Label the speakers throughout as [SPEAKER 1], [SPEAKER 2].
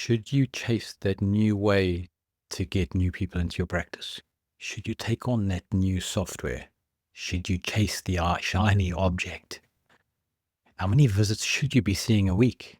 [SPEAKER 1] Should you chase that new way to get new people into your practice? Should you take on that new software? Should you chase the shiny object? How many visits should you be seeing a week?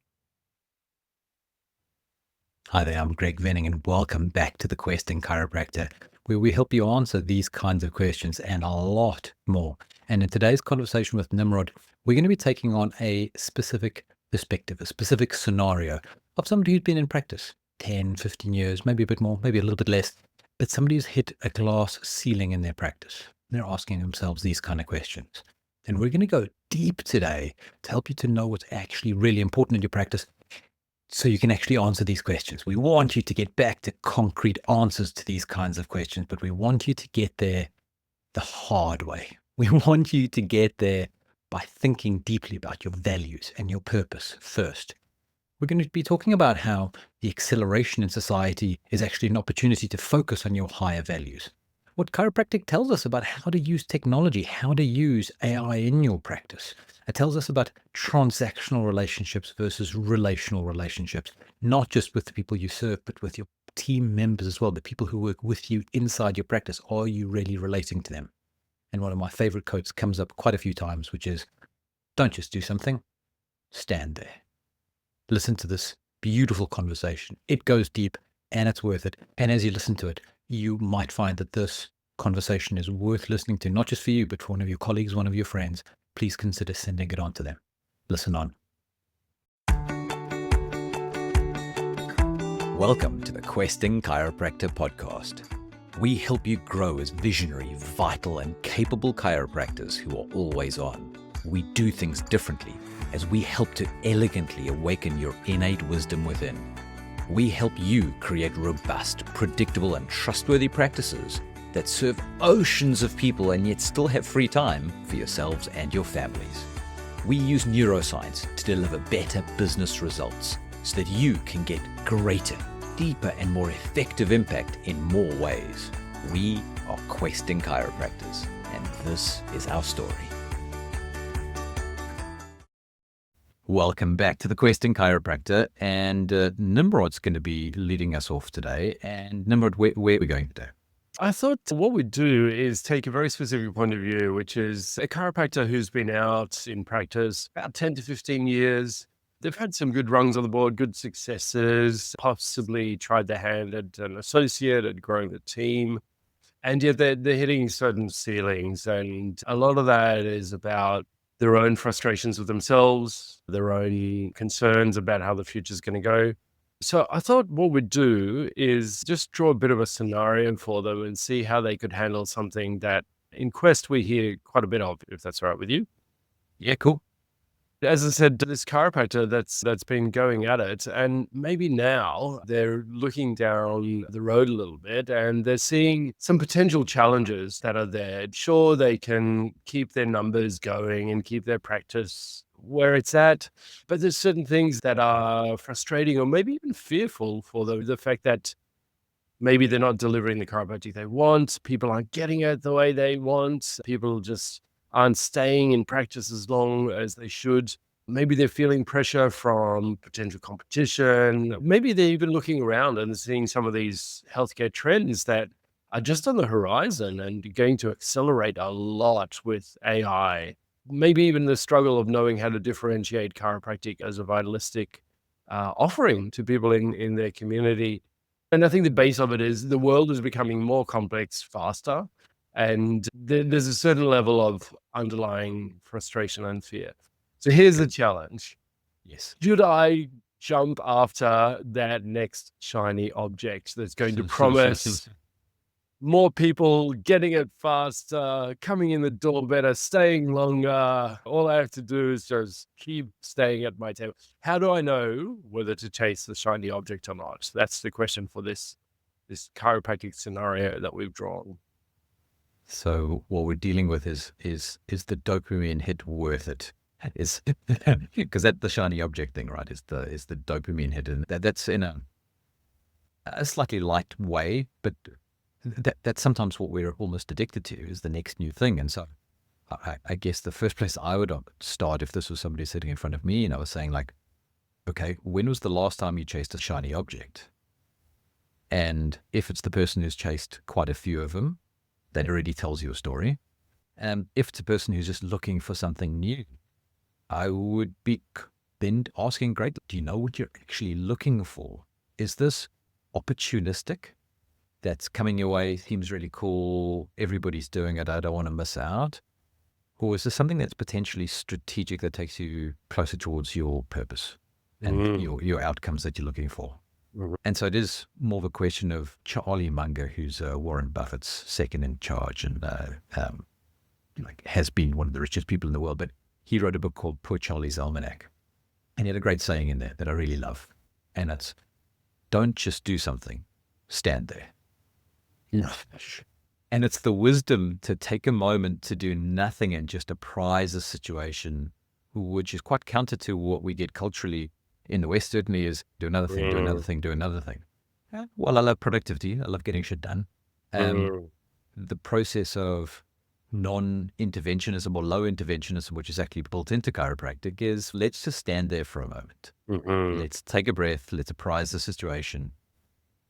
[SPEAKER 1] Hi there, I'm Greg Venning, and welcome back to the Questing Chiropractor, where we help you answer these kinds of questions and a lot more. And in today's conversation with Nimrod, we're going to be taking on a specific perspective, a specific scenario of somebody who's been in practice 10, 15 years, maybe a bit more, maybe a little bit less, but somebody who's hit a glass ceiling in their practice. They're asking themselves these kind of questions. And we're going to go deep today to help you to know what's actually really important in your practice, so you can actually answer these questions. We want you to get back to concrete answers to these kinds of questions, but we want you to get there the hard way. We want you to get there by thinking deeply about your values and your purpose first. We're going to be talking about how the acceleration in society is actually an opportunity to focus on your higher values. What chiropractic tells us about how to use technology, how to use AI in your practice. It tells us about transactional relationships versus relational relationships, not just with the people you serve, but with your team members as well, the people who work with you inside your practice. Are you really relating to them? And one of my favorite quotes comes up quite a few times, which is, don't just do something, stand there. Listen to this beautiful conversation. It goes deep and it's worth it. And as you listen to it, you might find that this conversation is worth listening to, not just for you, but for one of your colleagues, one of your friends. Please consider sending it on to them. Listen on. Welcome to the Questing Chiropractor podcast. We help you grow as visionary, vital, and capable chiropractors who are always on. We do things differently as we help to elegantly awaken your innate wisdom within. We help you create robust, predictable, and trustworthy practices that serve oceans of people and yet still have free time for yourselves and your families. We use neuroscience to deliver better business results so that you can get greater, deeper, and more effective impact in more ways. We are Questing Chiropractors, and this is our story. Welcome back to the Questing Chiropractor, and Nimrod's going to be leading us off today. And Nimrod, where are we going today?
[SPEAKER 2] I thought what we'd do is take a very specific point of view, which is a chiropractor who's been out in practice about 10 to 15 years. They've had some good rungs on the board, good successes, possibly tried their hand at an associate and growing the team. And yet they're hitting certain ceilings. And a lot of that is about their own frustrations with themselves, their own concerns about how the future is going to go. So I thought what we'd do is just draw a bit of a scenario for them and see how they could handle something that in Quest we hear quite a bit of, if that's all right with you.
[SPEAKER 1] Yeah, cool.
[SPEAKER 2] As I said, this chiropractor that's been going at it, and maybe now they're looking down the road a little bit and they're seeing some potential challenges that are there. Sure, they can keep their numbers going and keep their practice where it's at, but there's certain things that are frustrating or maybe even fearful for the fact that maybe they're not delivering the chiropractic they want, people aren't getting it the way they want, people just aren't staying in practice as long as they should. Maybe they're feeling pressure from potential competition. Maybe they're even looking around and seeing some of these healthcare trends that are just on the horizon and going to accelerate a lot with AI. Maybe even the struggle of knowing how to differentiate chiropractic as a vitalistic offering to people in their community. And I think the base of it is the world is becoming more complex faster. And there's a certain level of underlying frustration and fear. So here's the challenge.
[SPEAKER 1] Yes.
[SPEAKER 2] Should I jump after that next shiny object that's going to promise more people getting it faster, coming in the door better, staying longer? All I have to do is just keep staying at my table. How do I know whether to chase the shiny object or not? That's the question for this chiropractic scenario that we've drawn.
[SPEAKER 1] So what we're dealing with is the dopamine hit worth it? Is because that's the shiny object thing, right? Is the dopamine hit, and that's in a slightly light way, but that's sometimes what we're almost addicted to, is the next new thing. And so I guess the first place I would start, if this was somebody sitting in front of me and I was saying like, okay, when was the last time you chased a shiny object? And if it's the person who's chased quite a few of them, that already tells you a story. If it's a person who's just looking for something new, I would be then asking, great, do you know what you're actually looking for? Is this opportunistic? That's coming your way, seems really cool, everybody's doing it, I don't want to miss out? Or is this something that's potentially strategic that takes you closer towards your purpose and your outcomes that you're looking for? And so it is more of a question of Charlie Munger, who's Warren Buffett's second in charge and has been one of the richest people in the world. But he wrote a book called Poor Charlie's Almanac. And he had a great saying in there that I really love. And it's, don't just do something, stand there. And it's the wisdom to take a moment to do nothing and just apprise a situation, which is quite counter to what we get culturally in the West, certainly, is do another thing, do another thing, do another thing. Well, I love productivity. I love getting shit done. The process of non-interventionism or low interventionism, which is actually built into chiropractic, is let's just stand there for a moment. Let's take a breath. Let's apprise the situation.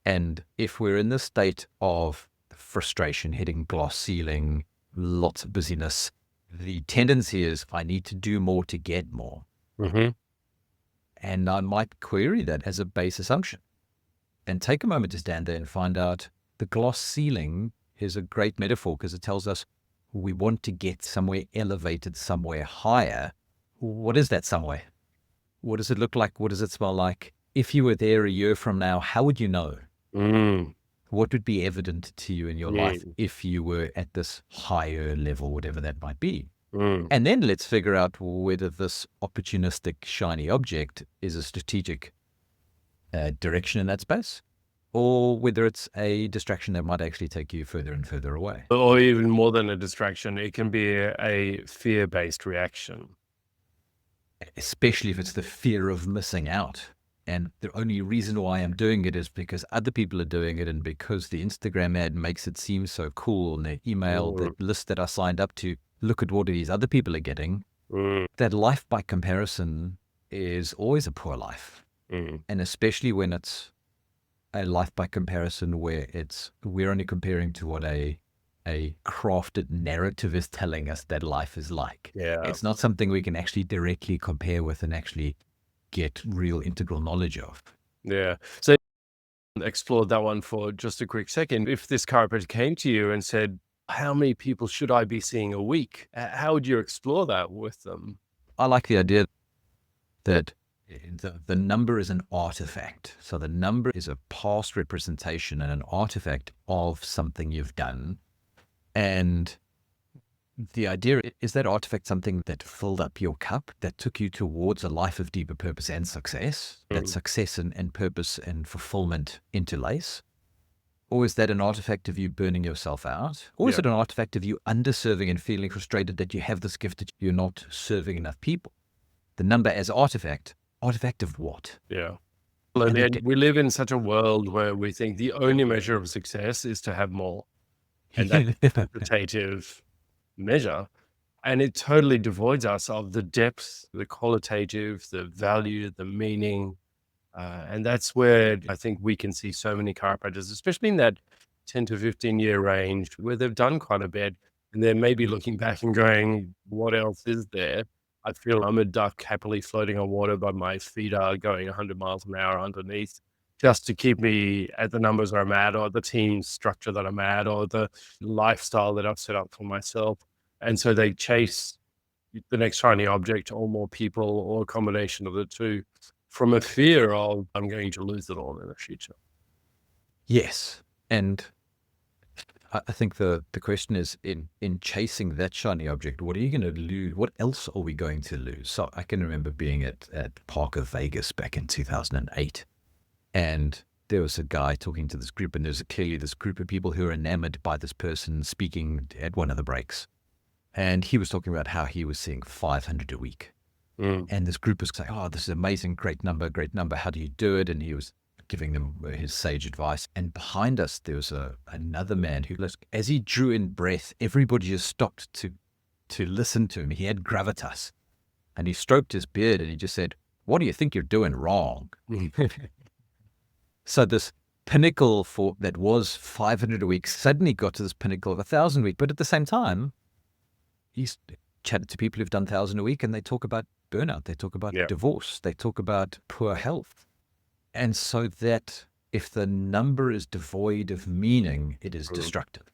[SPEAKER 1] And if we're in this state of frustration, hitting glass ceiling, lots of busyness, the tendency is I need to do more to get more. And I might query that as a base assumption and take a moment to stand there and find out the glass ceiling is a great metaphor because it tells us we want to get somewhere elevated, somewhere higher. What is that somewhere? What does it look like? What does it smell like? If you were there a year from now, how would you know? What would be evident to you in your life if you were at this higher level, whatever that might be? And then let's figure out whether this opportunistic shiny object is a strategic direction in that space, or whether it's a distraction that might actually take you further and further away.
[SPEAKER 2] Or even more than a distraction, it can be a fear-based reaction.
[SPEAKER 1] Especially if it's the fear of missing out. And the only reason why I'm doing it is because other people are doing it and because the Instagram ad makes it seem so cool and the email, the list that I signed up to, look at what these other people are getting. That life by comparison is always a poor life. And especially when it's a life by comparison where we're only comparing to what a crafted narrative is telling us that life is like. It's not something we can actually directly compare with and actually get real integral knowledge of.
[SPEAKER 2] So explore that one for just a quick second. If this chiropractor came to you and said, how many people should I be seeing a week? How would you explore that with them?
[SPEAKER 1] I like the idea that the number is an artifact. So the number is a past representation and an artifact of something you've done. And the idea is that artifact something that filled up your cup, that took you towards a life of deeper purpose and success, that success and purpose and fulfillment interlace? Or is that an artifact of you burning yourself out? Or is it an artifact of you underserving and feeling frustrated that you have this gift that you're not serving enough people? The number as artifact of what?
[SPEAKER 2] And we live in such a world where we think the only measure of success is to have more. And that's a quantitative measure. And it totally devoids us of the depth, the qualitative, the value, the meaning. And that's where I think we can see so many chiropractors, especially in that 10 to 15 year range where they've done quite a bit and they're maybe looking back and going, what else is there? I feel I'm a duck happily floating on water, but my feet are going 100 miles an hour underneath just to keep me at the numbers I'm at or the team structure that I'm at or the lifestyle that I've set up for myself. And so they chase the next shiny object or more people or a combination of the two from a fear of I'm going to lose it all in the future.
[SPEAKER 1] Yes. And I think the question is in chasing that shiny object, what are you going to lose? What else are we going to lose? So I can remember being at Parker Vegas back in 2008. And there was a guy talking to this group, and there's clearly this group of people who are enamored by this person speaking at one of the breaks. And he was talking about how he was seeing 500 a week. And this group was saying, oh, this is amazing, great number. How do you do it? And he was giving them his sage advice. And behind us, there was another man who, as he drew in breath, everybody just stopped to listen to him. He had gravitas. And he stroked his beard and he just said, what do you think you're doing wrong? So this pinnacle for that was 500 a week suddenly got to this pinnacle of 1,000 a week. But at the same time, he's chatted to people who've done 1,000 a week, and they talk about burnout, they talk about
[SPEAKER 2] Yeah.
[SPEAKER 1] divorce, they talk about poor health. And so that if the number is devoid of meaning, it is destructive.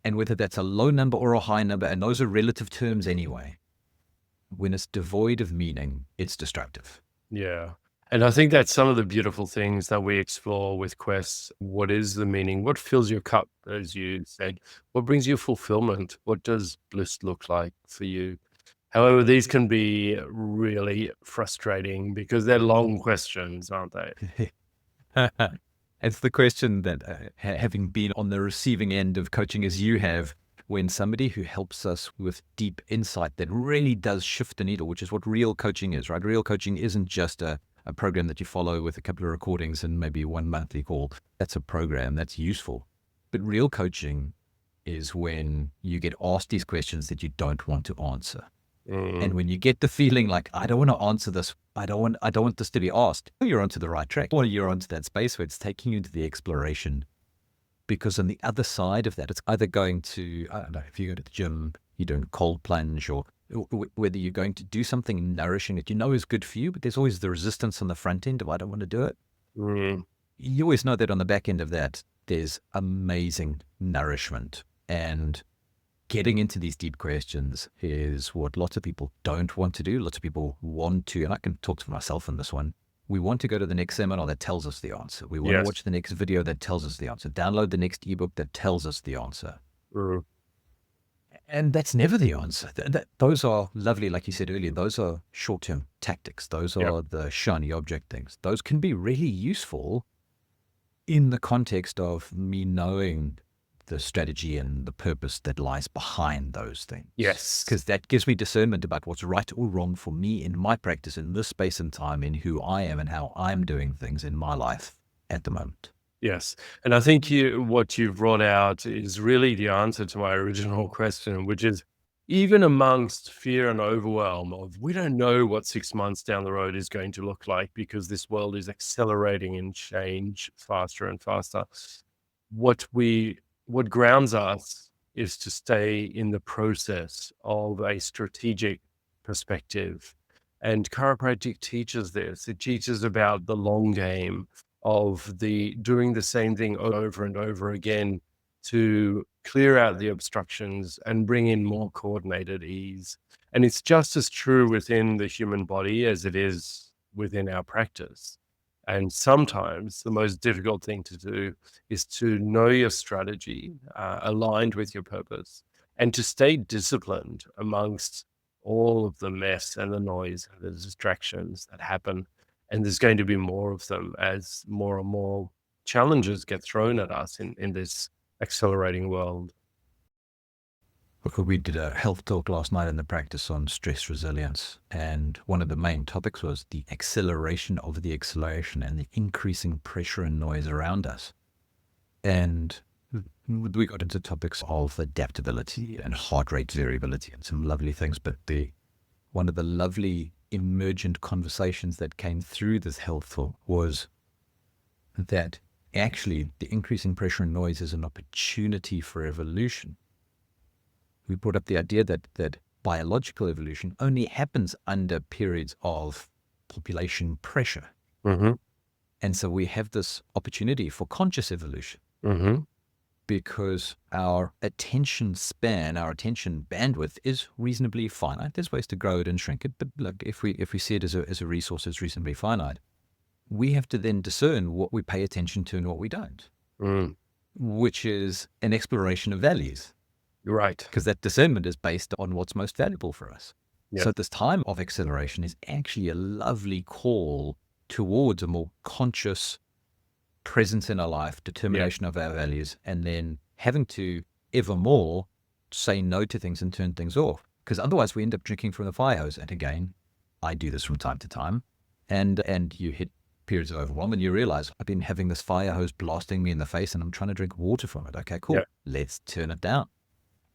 [SPEAKER 1] And whether that's a low number or a high number, and those are relative terms anyway, when it's devoid of meaning, it's destructive.
[SPEAKER 2] Yeah. And I think that's some of the beautiful things that we explore with quests. What is the meaning? What fills your cup, as you said? What brings you fulfillment? What does bliss look like for you? However, these can be really frustrating because they're long questions, aren't they?
[SPEAKER 1] It's the question that, having been on the receiving end of coaching as you have, when somebody who helps us with deep insight that really does shift the needle, which is what real coaching is, right? Real coaching isn't just a program that you follow with a couple of recordings and maybe one monthly call. That's a program that's useful. But real coaching is when you get asked these questions that you don't want to answer. And when you get the feeling like, I don't want to answer this, I don't want this to be asked, you're onto the right track, or you're onto that space where it's taking you into the exploration. Because on the other side of that, it's either going to, I don't know, if you go to the gym, you're doing cold plunge, or whether you're going to do something nourishing that you know is good for you, but there's always the resistance on the front end of, I don't want to do it. You always know that on the back end of that, there's amazing nourishment. And getting into these deep questions is what lots of people don't want to do. Lots of people want to, and I can talk to myself on this one. We want to go to the next seminar that tells us the answer. We want to watch the next video that tells us the answer. Download the next ebook that tells us the answer. And that's never the answer. Those are lovely, like you said earlier, those are short-term tactics. Those are the shiny object things. Those can be really useful in the context of me knowing the strategy and the purpose that lies behind those things.
[SPEAKER 2] Yes.
[SPEAKER 1] Because that gives me discernment about what's right or wrong for me in my practice, in this space and time, in who I am and how I'm doing things in my life at the moment.
[SPEAKER 2] Yes. And I think what you've brought out is really the answer to my original question, which is, even amongst fear and overwhelm of, we don't know what 6 months down the road is going to look like because this world is accelerating in change faster and faster. What grounds us is to stay in the process of a strategic perspective. And chiropractic teaches this. It teaches about the long game of doing the same thing over and over again to clear out the obstructions and bring in more coordinated ease. And it's just as true within the human body as it is within our practice. And sometimes the most difficult thing to do is to know your strategy aligned with your purpose, and to stay disciplined amongst all of the mess and the noise and the distractions that happen. And there's going to be more of them as more and more challenges get thrown at us in this accelerating world.
[SPEAKER 1] We did a health talk last night in the practice on stress resilience, and one of the main topics was the acceleration of the acceleration and the increasing pressure and noise around us. And we got into topics of adaptability and heart rate variability and some lovely things, but one of the lovely emergent conversations that came through this health talk was that actually the increasing pressure and noise is an opportunity for evolution. We brought up the idea that biological evolution only happens under periods of population pressure. And so we have this opportunity for conscious evolution because our attention span, our attention bandwidth is reasonably finite. There's ways to grow it and shrink it, but look, if we see it as a resource that's reasonably finite, we have to then discern what we pay attention to and what we don't, which is an exploration of values.
[SPEAKER 2] Right.
[SPEAKER 1] Because that discernment is based on what's most valuable for us.
[SPEAKER 2] Yeah.
[SPEAKER 1] So this time of acceleration is actually a lovely call towards a more conscious presence in our life, determination of our values, and then having to ever more say no to things and turn things off. Because otherwise we end up drinking from the fire hose. And again, I do this from time to time. And you hit periods of overwhelm and you realize, I've been having this fire hose blasting me in the face and I'm trying to drink water from it. Okay, cool. Let's turn it down.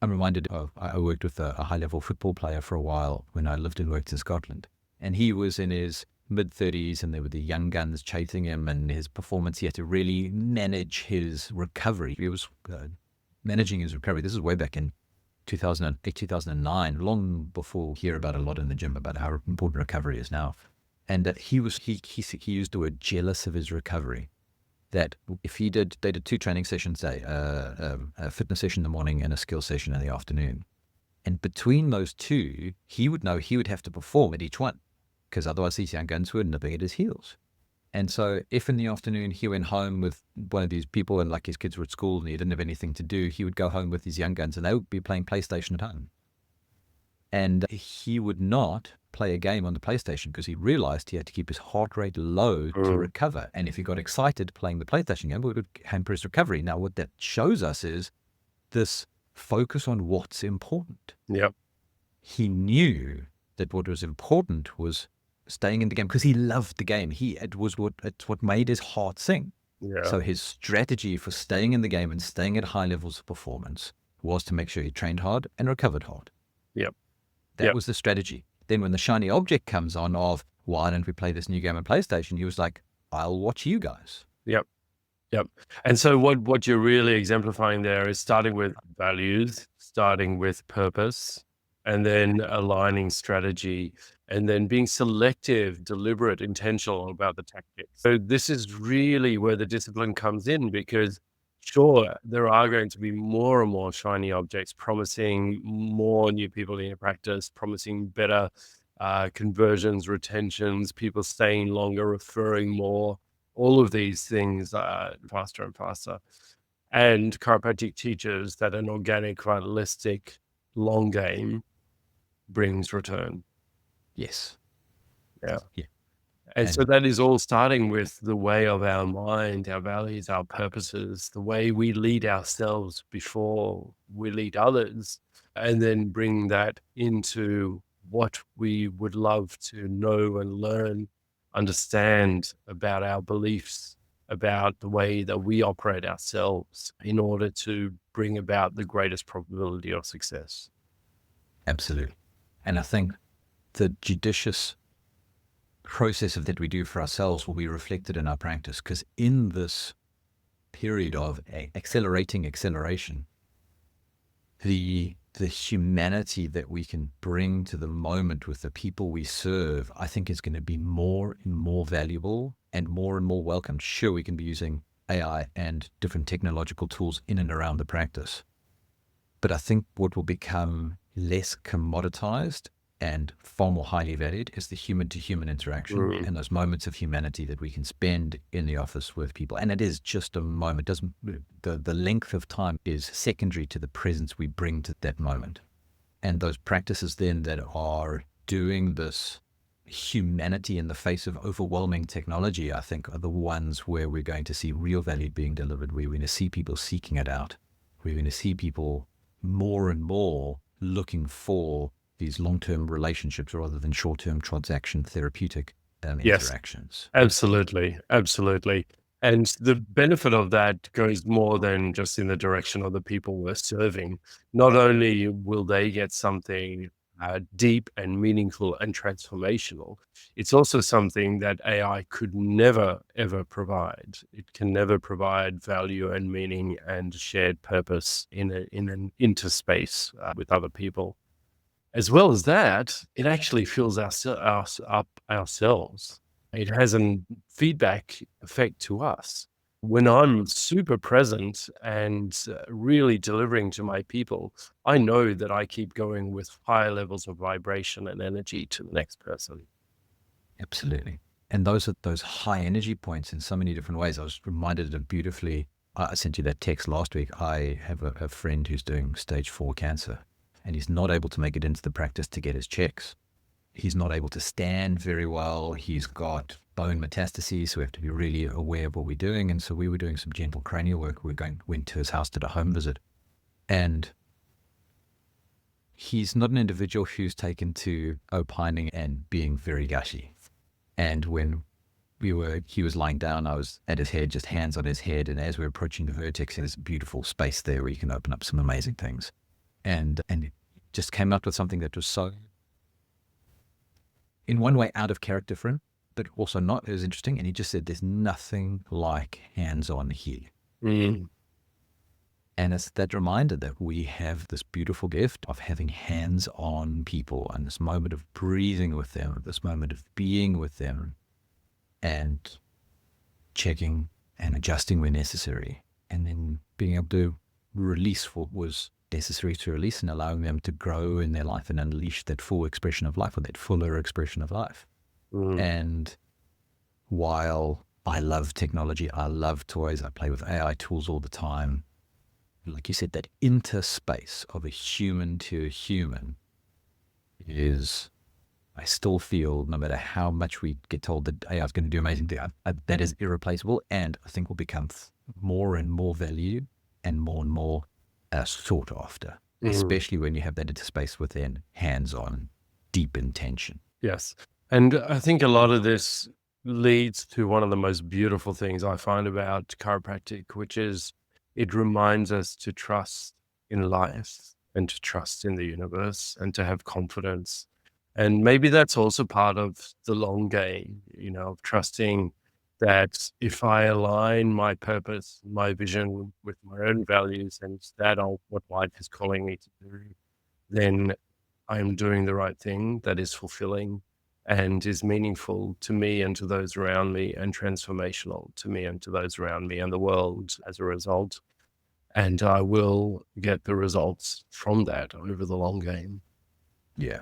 [SPEAKER 1] I'm reminded of, I worked with a high-level football player for a while when I lived and worked in Scotland. And he was in his mid-30s, and there were the young guns chasing him, and his performance, he had to really manage his recovery. He was managing his recovery. This is way back in 2008, 2009, long before we hear about a lot in the gym about how important recovery is now. And he used the word jealous of his recovery. That if they did 2 training sessions a day, a fitness session in the morning and a skill session in the afternoon. And between those 2, he would know he would have to perform at each one, because otherwise these young guns were nipping at his heels. And so if in the afternoon he went home with one of these people and like his kids were at school and he didn't have anything to do, he would go home with his young guns and they would be playing PlayStation at home. And he would not play a game on the PlayStation because he realized he had to keep his heart rate low to recover. And if he got excited playing the PlayStation game, it would hamper his recovery. Now, what that shows us is this focus on what's important.
[SPEAKER 2] Yep.
[SPEAKER 1] He knew that what was important was staying in the game because he loved the game. It's what made his heart sing.
[SPEAKER 2] Yeah.
[SPEAKER 1] So his strategy for staying in the game and staying at high levels of performance was to make sure he trained hard and recovered hard.
[SPEAKER 2] Yep.
[SPEAKER 1] That was the strategy. Then when the shiny object comes on of, why don't we play this new game on PlayStation? He was like, I'll watch you guys.
[SPEAKER 2] Yep. And so what you're really exemplifying there is starting with values, starting with purpose, and then aligning strategy, and then being selective, deliberate, intentional about the tactics. So this is really where the discipline comes in, because sure, there are going to be more and more shiny objects promising more new people in your practice, promising better conversions, retentions, people staying longer, referring more, all of these things faster and faster. And chiropractic teaches that an organic, vitalistic, long game brings return.
[SPEAKER 1] Yes.
[SPEAKER 2] Yeah.
[SPEAKER 1] Yeah.
[SPEAKER 2] And so that is all starting with the way of our mind, our values, our purposes, the way we lead ourselves before we lead others, and then bring that into what we would love to know and learn, understand about our beliefs, about the way that we operate ourselves in order to bring about the greatest probability of success.
[SPEAKER 1] Absolutely. And I think the judicious process of that we do for ourselves will be reflected in our practice, because in this period of accelerating acceleration, the humanity that we can bring to the moment with the people we serve, I think is going to be more and more valuable and more welcomed. Sure, we can be using AI and different technological tools in and around the practice, but I think what will become less commoditized and far more highly valued is the human-to-human interaction and those moments of humanity that we can spend in the office with people. And it is just a moment. The length of time is secondary to the presence we bring to that moment. And those practices then that are doing this humanity in the face of overwhelming technology, I think, are the ones where we're going to see real value being delivered. We're going to see people seeking it out. We're going to see people more and more looking for these long-term relationships rather than short-term transaction therapeutic interactions.
[SPEAKER 2] Absolutely. And the benefit of that goes more than just in the direction of the people we're serving. Not only will they get something deep and meaningful and transformational, it's also something that AI could never, ever provide. It can never provide value and meaning and shared purpose in an interspace with other people. As well as that, it actually fills us up ourselves. It has a feedback effect to us. When I'm super present and really delivering to my people, I know that I keep going with higher levels of vibration and energy to the next person.
[SPEAKER 1] Absolutely. And those are those high energy points in so many different ways. I was reminded of beautifully, I sent you that text last week. I have a friend who's doing stage 4 cancer, and he's not able to make it into the practice to get his checks. He's not able to stand very well. He's got bone metastases, so we have to be really aware of what we're doing. And so we were doing some gentle cranial work. Went to his house, did a home visit. And he's not an individual who's taken to opining and being very gushy. And when he was lying down, I was at his head, just hands on his head. And as we're approaching the vertex, there's a beautiful space there where you can open up some amazing things. And it just came up with something that was so, in one way, out of character for him, but also not. It was interesting. And he just said, there's nothing like hands-on healing.
[SPEAKER 2] Mm.
[SPEAKER 1] And it's that reminder that we have this beautiful gift of having hands-on people and this moment of breathing with them, this moment of being with them and checking and adjusting where necessary. And then being able to release what was necessary to release and allowing them to grow in their life and unleash that full expression of life, or that fuller expression of life.
[SPEAKER 2] Mm.
[SPEAKER 1] And while I love technology, I love toys, I play with AI tools all the time, like you said, that interspace of a human to a human is, I still feel, no matter how much we get told that AI is going to do amazing things, that is irreplaceable, and I think will become more and more valued and more sought after, especially when you have that interspace within hands-on, deep intention.
[SPEAKER 2] Yes. And I think a lot of this leads to one of the most beautiful things I find about chiropractic, which is it reminds us to trust in life and to trust in the universe and to have confidence. And maybe that's also part of the long game, of trusting that if I align my purpose, my vision with my own values, and that what life is calling me to do, then I'm doing the right thing that is fulfilling and is meaningful to me and to those around me, and transformational to me and to those around me and the world as a result. And I will get the results from that over the long game.
[SPEAKER 1] Yeah.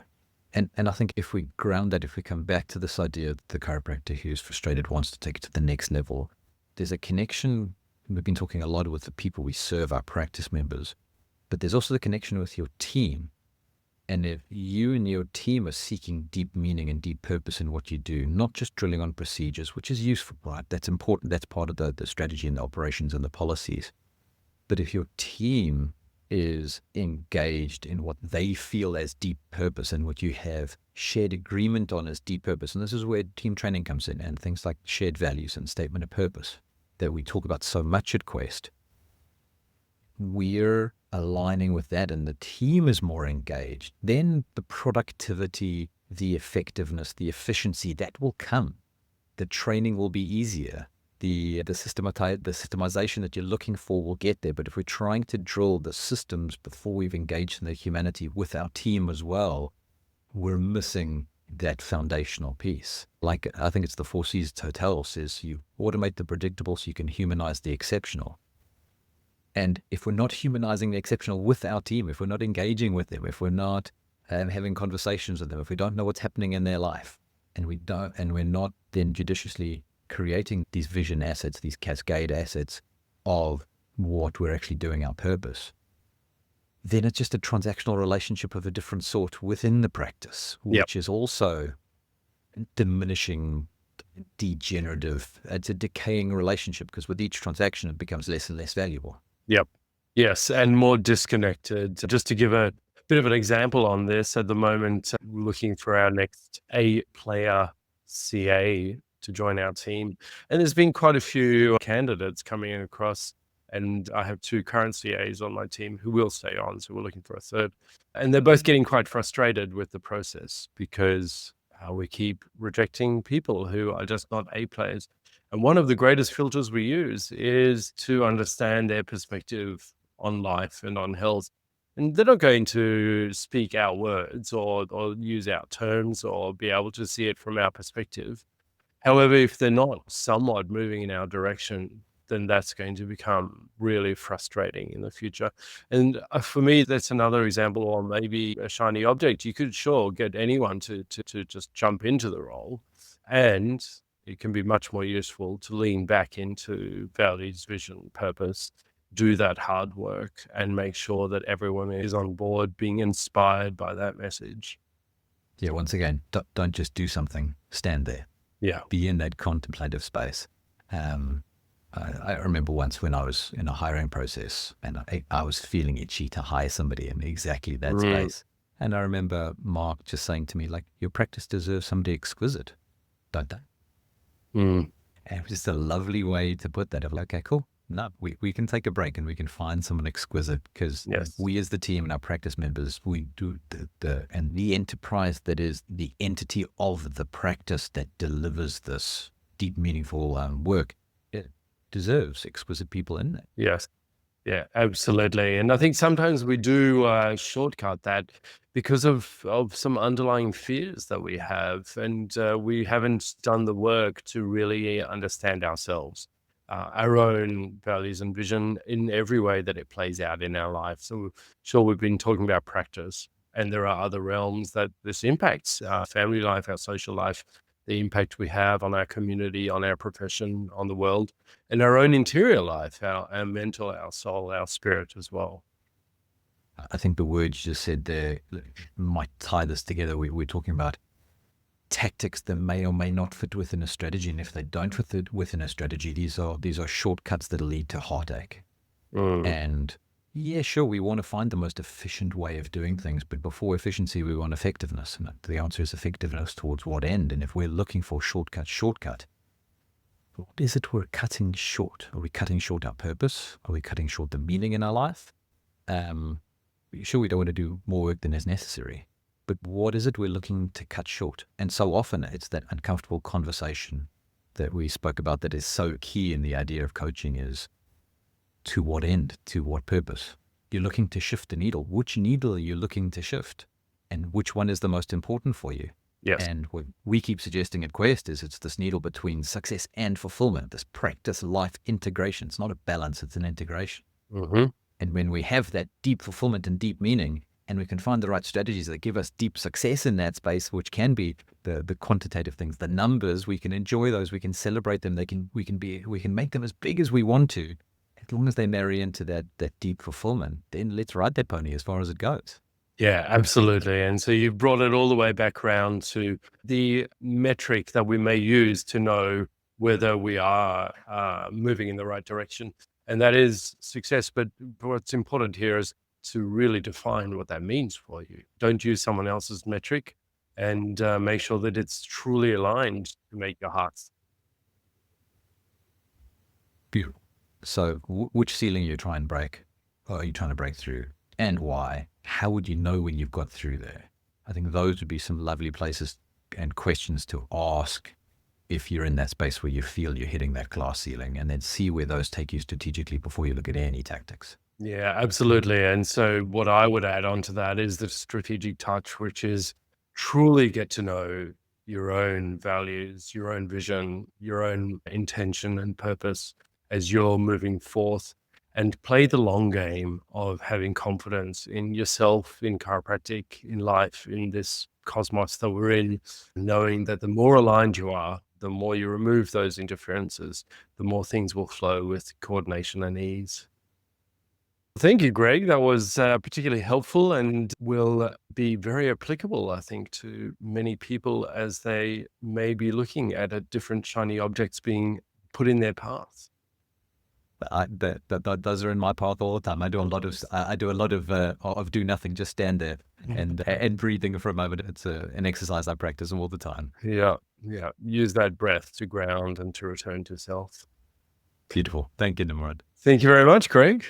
[SPEAKER 1] And I think if we ground that, if we come back to this idea that the chiropractor who's frustrated wants to take it to the next level, there's a connection. We've been talking a lot with the people we serve, our practice members, but there's also the connection with your team. And if you and your team are seeking deep meaning and deep purpose in what you do, not just drilling on procedures, which is useful, right? That's important. That's part of the strategy and the operations and the policies. But if your team is engaged in what they feel as deep purpose and what you have shared agreement on as deep purpose, and this is where team training comes in, and things like shared values and statement of purpose that we talk about so much at Quest, we're aligning with that and the team is more engaged, then the productivity, the effectiveness, the efficiency, that will come. The training will be easier. The systemization that you're looking for will get there. But if we're trying to drill the systems before we've engaged in the humanity with our team as well, we're missing that foundational piece. Like, I think it's the Four Seasons Hotel says, you automate the predictable so you can humanize the exceptional. And if we're not humanizing the exceptional with our team, if we're not engaging with them, if we're not having conversations with them, if we don't know what's happening in their life, and we're not then judiciously creating these vision assets, these cascade assets of what we're actually doing, our purpose, then it's just a transactional relationship of a different sort within the practice, which is also diminishing, degenerative. It's a decaying relationship because with each transaction, it becomes less and less valuable.
[SPEAKER 2] Yep. Yes. And more disconnected. Just to give a bit of an example on this, at the moment, we're looking for our next A-player CA to join our team. And there's been quite a few candidates coming across, and I have 2 current CAs on my team who will stay on. So we're looking for a third. And they're both getting quite frustrated with the process because we keep rejecting people who are just not A players. And one of the greatest filters we use is to understand their perspective on life and on health. And they're not going to speak our words or use our terms or be able to see it from our perspective. However, if they're not somewhat moving in our direction, then that's going to become really frustrating in the future. And for me, that's another example, or maybe a shiny object. You could sure get anyone to just jump into the role, and it can be much more useful to lean back into values, vision, purpose, do that hard work, and make sure that everyone is on board, being inspired by that message.
[SPEAKER 1] Yeah, once again, don't just do something, stand there.
[SPEAKER 2] Yeah.
[SPEAKER 1] Be in that contemplative space. I remember once when I was in a hiring process and I was feeling itchy to hire somebody in exactly that space. And I remember Mark just saying to me, like, your practice deserves somebody exquisite, don't they? And it was just a lovely way to put that. Of like, okay, cool. No, we can take a break and we can find someone exquisite, because
[SPEAKER 2] Yes.
[SPEAKER 1] we as the team and our practice members, we do and the enterprise that is the entity of the practice that delivers this deep, meaningful work. It deserves exquisite people in there.
[SPEAKER 2] Yes. Yeah, absolutely. And I think sometimes we do shortcut that because of some underlying fears that we have, and we haven't done the work to really understand ourselves, our own values and vision in every way that it plays out in our life. So, sure, we've been talking about practice, and there are other realms that this impacts: our family life, our social life, the impact we have on our community, on our profession, on the world, and our own interior life, our mental, our soul, our spirit as well.
[SPEAKER 1] I think the words you just said there might tie this together. We're talking about tactics that may or may not fit within a strategy, and if they don't fit within a strategy, these are shortcuts that lead to heartache.
[SPEAKER 2] Mm.
[SPEAKER 1] And yeah, sure, we want to find the most efficient way of doing things, but before efficiency, we want effectiveness. And the answer is effectiveness towards what end? And if we're looking for shortcut, what is it we're cutting short? Are we cutting short our purpose? Are we cutting short the meaning in our life? Sure, we don't want to do more work than is necessary, but what is it we're looking to cut short? And so often it's that uncomfortable conversation that we spoke about that is so key in the idea of coaching is, to what end? To what purpose? You're looking to shift the needle. Which needle are you looking to shift? And which one is the most important for you?
[SPEAKER 2] Yes.
[SPEAKER 1] And what we keep suggesting at Quest is it's this needle between success and fulfillment, this practice life integration. It's not a balance, it's an integration.
[SPEAKER 2] Hmm.
[SPEAKER 1] And when we have that deep fulfillment and deep meaning, and we can find the right strategies that give us deep success in that space, which can be the quantitative things, the numbers, we can enjoy those, we can celebrate them, we can make them as big as we want to, as long as they marry into that deep fulfillment. Then let's ride that pony as far as it goes.
[SPEAKER 2] Yeah, absolutely. And so you've brought it all the way back around to the metric that we may use to know whether we are moving in the right direction. And that is success. But what's important here is to really define what that means for you. Don't use someone else's metric, and make sure that it's truly aligned to make your hearts.
[SPEAKER 1] Beautiful. So which ceiling are you trying to break? Or are you trying to break through? And why? How would you know when you've got through there? I think those would be some lovely places and questions to ask if you're in that space where you feel you're hitting that glass ceiling, and then see where those take you strategically before you look at any tactics.
[SPEAKER 2] Yeah, absolutely. And so what I would add on to that is the strategic touch, which is truly get to know your own values, your own vision, your own intention and purpose as you're moving forth, and play the long game of having confidence in yourself, in chiropractic, in life, in this cosmos that we're in, knowing that the more aligned you are, the more you remove those interferences, the more things will flow with coordination and ease. Thank you, Greg. That was particularly helpful and will be very applicable, I think, to many people as they may be looking at a different shiny objects being put in their path.
[SPEAKER 1] Those are in my path all the time. I do a lot of do nothing, just stand there and breathing for a moment. It's an exercise I practice all the time.
[SPEAKER 2] Yeah, yeah. Use that breath to ground and to return to self.
[SPEAKER 1] Beautiful. Thank you, Nimrod.
[SPEAKER 2] Thank you very much, Greg.